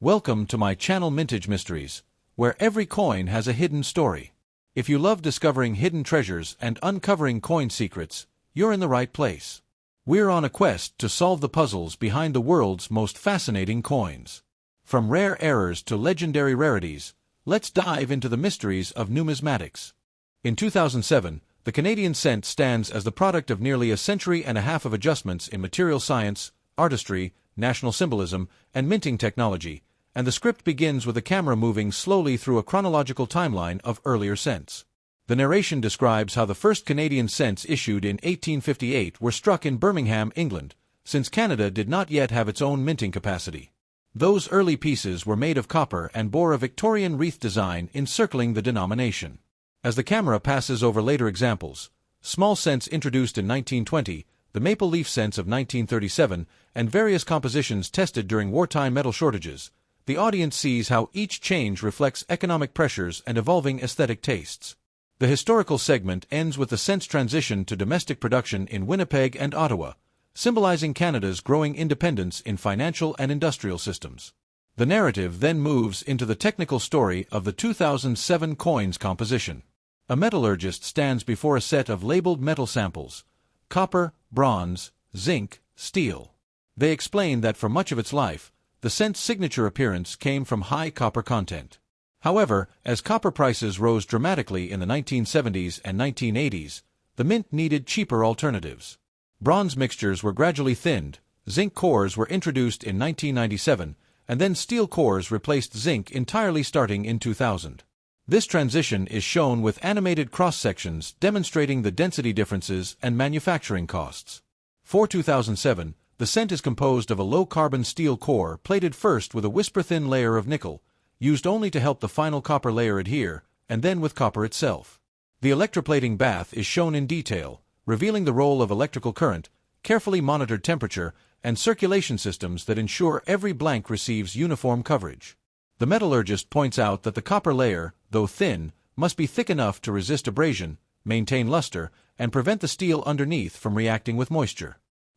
Welcome to my channel Mintage Mysteries, where every coin has a hidden story. If you love discovering hidden treasures and uncovering coin secrets, you're in the right place. We're on a quest to solve the puzzles behind the world's most fascinating coins. From rare errors to legendary rarities, let's dive into the mysteries of numismatics. In 2007, the Canadian cent stands as the product of nearly a century and a half of adjustments in material science, artistry, national symbolism, and minting technology, and the script begins with a camera moving slowly through a chronological timeline of earlier cents. The narration describes how the first Canadian cents issued in 1858 were struck in Birmingham, England, since Canada did not yet have its own minting capacity. Those early pieces were made of copper and bore a Victorian wreath design encircling the denomination. As the camera passes over later examples, small cents introduced in 1920, the maple leaf cents of 1937, and various compositions tested during wartime metal shortages, the audience sees how each change reflects economic pressures and evolving aesthetic tastes. The historical segment ends with the cents transition to domestic production in Winnipeg and Ottawa, symbolizing Canada's growing independence in financial and industrial systems. The narrative then moves into the technical story of the 2007 coin's composition. A metallurgist stands before a set of labeled metal samples: copper, bronze, zinc, steel. They explain that for much of its life, the cent's signature appearance came from high copper content. However, as copper prices rose dramatically in the 1970s and 1980s, the mint needed cheaper alternatives. Bronze mixtures were gradually thinned, zinc cores were introduced in 1997, and then steel cores replaced zinc entirely starting in 2000. This transition is shown with animated cross-sections demonstrating the density differences and manufacturing costs. For 2007, the cent is composed of a low-carbon steel core plated first with a whisper-thin layer of nickel, used only to help the final copper layer adhere, and then with copper itself. The electroplating bath is shown in detail, revealing the role of electrical current, carefully monitored temperature, and circulation systems that ensure every blank receives uniform coverage. The metallurgist points out that the copper layer, though thin, must be thick enough to resist abrasion, maintain luster, and prevent the steel underneath from reacting with moisture.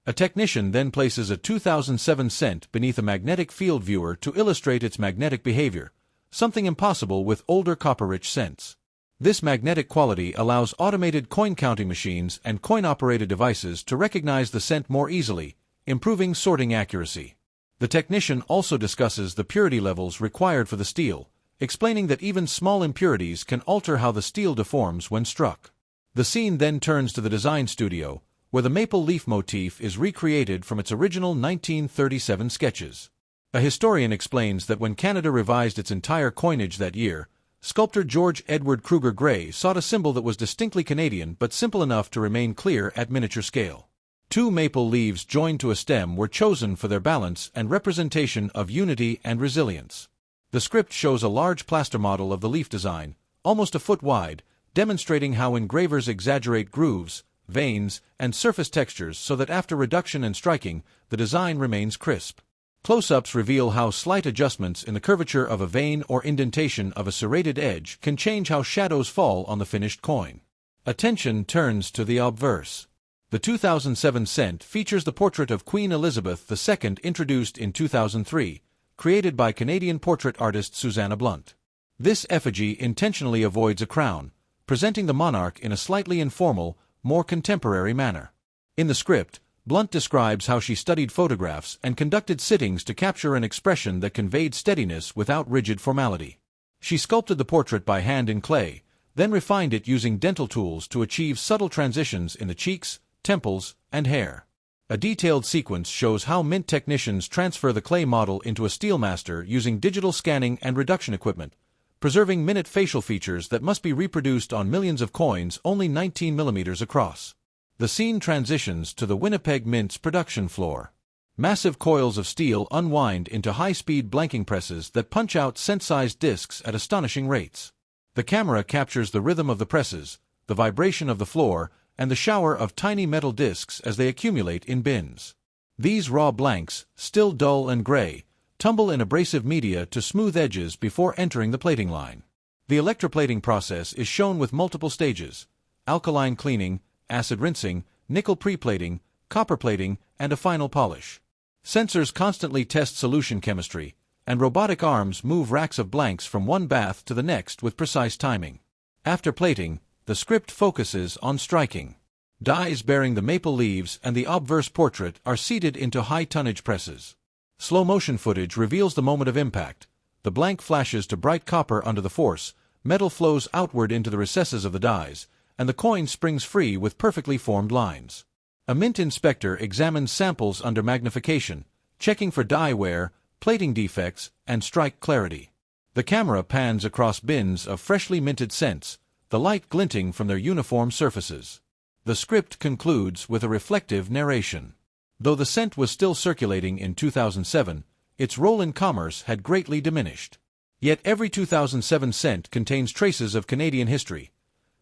A technician then places a 2007 cent beneath a magnetic field viewer to illustrate its magnetic behavior, something impossible with older copper-rich cents. This magnetic quality allows automated coin-counting machines and coin-operated devices to recognize the cent more easily, improving sorting accuracy. The technician also discusses the purity levels required for the steel, explaining that even small impurities can alter how the steel deforms when struck. The scene then turns to the design studio, where the maple leaf motif is recreated from its original 1937 sketches. A historian explains that when Canada revised its entire coinage that year, sculptor George Edward Kruger Gray sought a symbol that was distinctly Canadian but simple enough to remain clear at miniature scale. Two maple leaves joined to a stem were chosen for their balance and representation of unity and resilience. The script shows a large plaster model of the leaf design, almost a foot wide, demonstrating how engravers exaggerate grooves, veins, and surface textures so that after reduction and striking, the design remains crisp. Close-ups reveal how slight adjustments in the curvature of a vein or indentation of a serrated edge can change how shadows fall on the finished coin. Attention turns to the obverse. The 2007 cent features the portrait of Queen Elizabeth II introduced in 2003, created by Canadian portrait artist Susanna Blunt. This effigy intentionally avoids a crown, presenting the monarch in a slightly informal, more contemporary manner. In the script, Blunt describes how she studied photographs and conducted sittings to capture an expression that conveyed steadiness without rigid formality. She sculpted the portrait by hand in clay, then refined it using dental tools to achieve subtle transitions in the cheeks, temples, and hair. A detailed sequence shows how mint technicians transfer the clay model into a steelmaster using digital scanning and reduction equipment, preserving minute facial features that must be reproduced on millions of coins only 19 millimeters across. The scene transitions to the Winnipeg Mint's production floor. Massive coils of steel unwind into high-speed blanking presses that punch out cent-sized discs at astonishing rates. The camera captures the rhythm of the presses, the vibration of the floor, and the shower of tiny metal discs as they accumulate in bins. These raw blanks, still dull and gray, tumble in abrasive media to smooth edges before entering the plating line. The electroplating process is shown with multiple stages: alkaline cleaning, acid rinsing, nickel preplating, copper plating, and a final polish. Sensors constantly test solution chemistry, and robotic arms move racks of blanks from one bath to the next with precise timing. After plating, the script focuses on striking. Dies bearing the maple leaves and the obverse portrait are seated into high-tonnage presses. Slow-motion footage reveals the moment of impact. The blank flashes to bright copper under the force, metal flows outward into the recesses of the dies, and the coin springs free with perfectly formed lines. A mint inspector examines samples under magnification, checking for die wear, plating defects, and strike clarity. The camera pans across bins of freshly minted cents, the light glinting from their uniform surfaces. The script concludes with a reflective narration. Though the cent was still circulating in 2007, its role in commerce had greatly diminished. Yet every 2007 cent contains traces of Canadian history.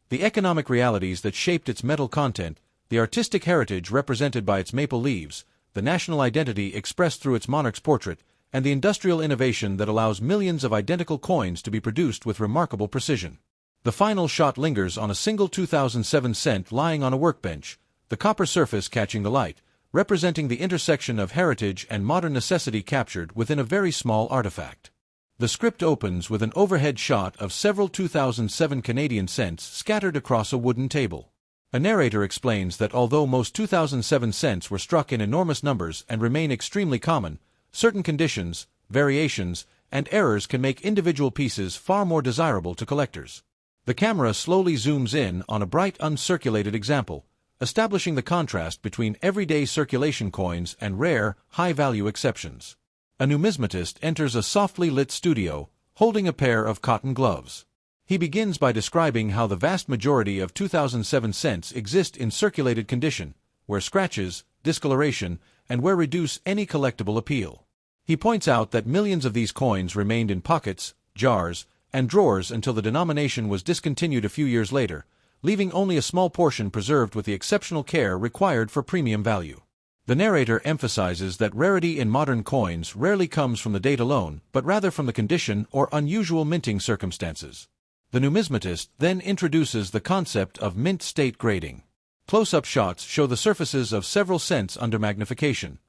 The economic realities that shaped its metal content, the artistic heritage represented by its maple leaves, the national identity expressed through its monarch's portrait, and the industrial innovation that allows millions of identical coins to be produced with remarkable precision. The final shot lingers on a single 2007 cent lying on a workbench, the copper surface catching the light, representing the intersection of heritage and modern necessity captured within a very small artifact. The script opens with an overhead shot of several 2007 Canadian cents scattered across a wooden table. A narrator explains that although most 2007 cents were struck in enormous numbers and remain extremely common, certain conditions, variations, and errors can make individual pieces far more desirable to collectors. The camera slowly zooms in on a bright uncirculated example, establishing the contrast between everyday circulation coins and rare, high-value exceptions. A numismatist enters a softly lit studio, holding a pair of cotton gloves. He begins by describing how the vast majority of 2007 cents exist in circulated condition, where scratches, discoloration, and wear reduce any collectible appeal. He points out that millions of these coins remained in pockets, jars, and drawers until the denomination was discontinued a few years later, leaving only a small portion preserved with the exceptional care required for premium value. The narrator emphasizes that rarity in modern coins rarely comes from the date alone, but rather from the condition or unusual minting circumstances. The numismatist then introduces the concept of mint state grading. Close-up shots show the surfaces of several cents under magnification.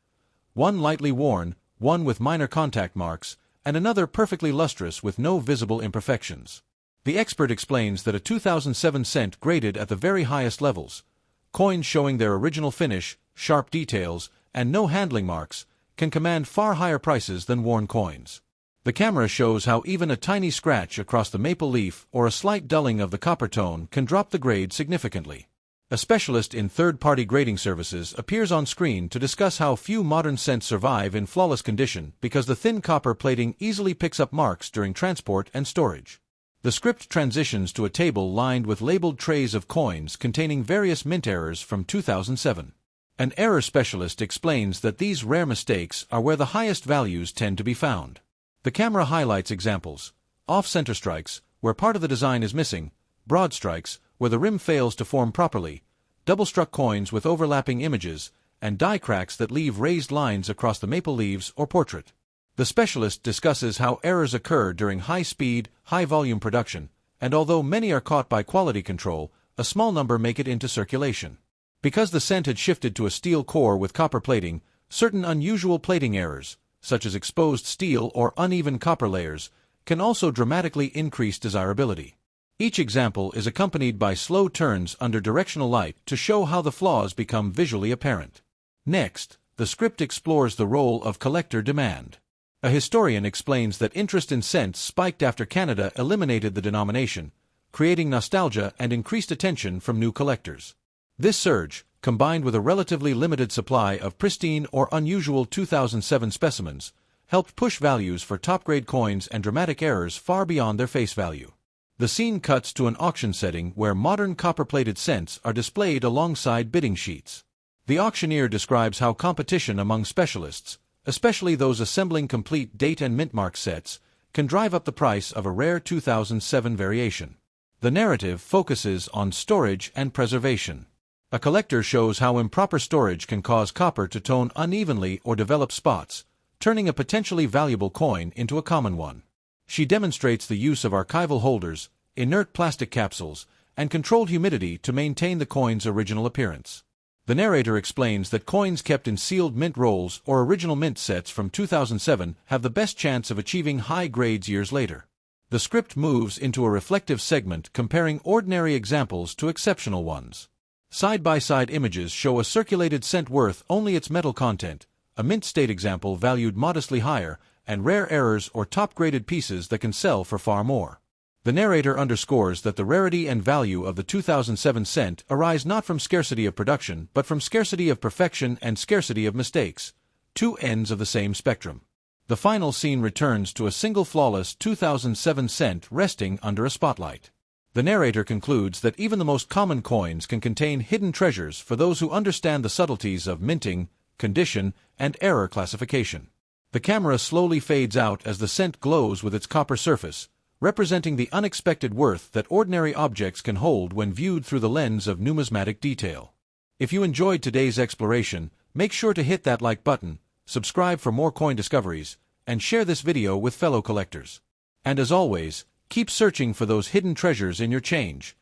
One lightly worn, one with minor contact marks, and another perfectly lustrous with no visible imperfections. The expert explains that a 2007 cent graded at the very highest levels, coins showing their original finish, sharp details, and no handling marks, can command far higher prices than worn coins. The camera shows how even a tiny scratch across the maple leaf or a slight dulling of the copper tone can drop the grade significantly. A specialist in third-party grading services appears on screen to discuss how few modern cents survive in flawless condition because the thin copper plating easily picks up marks during transport and storage. The script transitions to a table lined with labeled trays of coins containing various mint errors from 2007. An error specialist explains that these rare mistakes are where the highest values tend to be found. The camera highlights examples: off-center strikes, where part of the design is missing, broad strikes, where the rim fails to form properly, double-struck coins with overlapping images, and die cracks that leave raised lines across the maple leaves or portrait. The specialist discusses how errors occur during high-speed, high-volume production, and although many are caught by quality control, a small number make it into circulation. Because the cent had shifted to a steel core with copper plating, certain unusual plating errors, such as exposed steel or uneven copper layers, can also dramatically increase desirability. Each example is accompanied by slow turns under directional light to show how the flaws become visually apparent. Next, the script explores the role of collector demand. A historian explains that interest in cents spiked after Canada eliminated the denomination, creating nostalgia and increased attention from new collectors. This surge, combined with a relatively limited supply of pristine or unusual 2007 specimens, helped push values for top-grade coins and dramatic errors far beyond their face value. The scene cuts to an auction setting where modern copper-plated cents are displayed alongside bidding sheets. The auctioneer describes how competition among specialists, especially those assembling complete date and mint mark sets, can drive up the price of a rare 2007 variation. The narrative focuses on storage and preservation. A collector shows how improper storage can cause copper to tone unevenly or develop spots, turning a potentially valuable coin into a common one. She demonstrates the use of archival holders, inert plastic capsules, and controlled humidity to maintain the coin's original appearance. The narrator explains that coins kept in sealed mint rolls or original mint sets from 2007 have the best chance of achieving high grades years later. The script moves into a reflective segment comparing ordinary examples to exceptional ones. Side-by-side images show a circulated cent worth only its metal content, a mint state example valued modestly higher, and rare errors or top-graded pieces that can sell for far more. The narrator underscores that the rarity and value of the 2007 cent arise not from scarcity of production but from scarcity of perfection and scarcity of mistakes, two ends of the same spectrum. The final scene returns to a single flawless 2007 cent resting under a spotlight. The narrator concludes that even the most common coins can contain hidden treasures for those who understand the subtleties of minting, condition, and error classification. The camera slowly fades out as the cent glows with its copper surface, representing the unexpected worth that ordinary objects can hold when viewed through the lens of numismatic detail. If you enjoyed today's exploration, make sure to hit that like button, subscribe for more coin discoveries, and share this video with fellow collectors. And as always, keep searching for those hidden treasures in your change.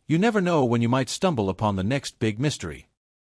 You never know when you might stumble upon the next big mystery.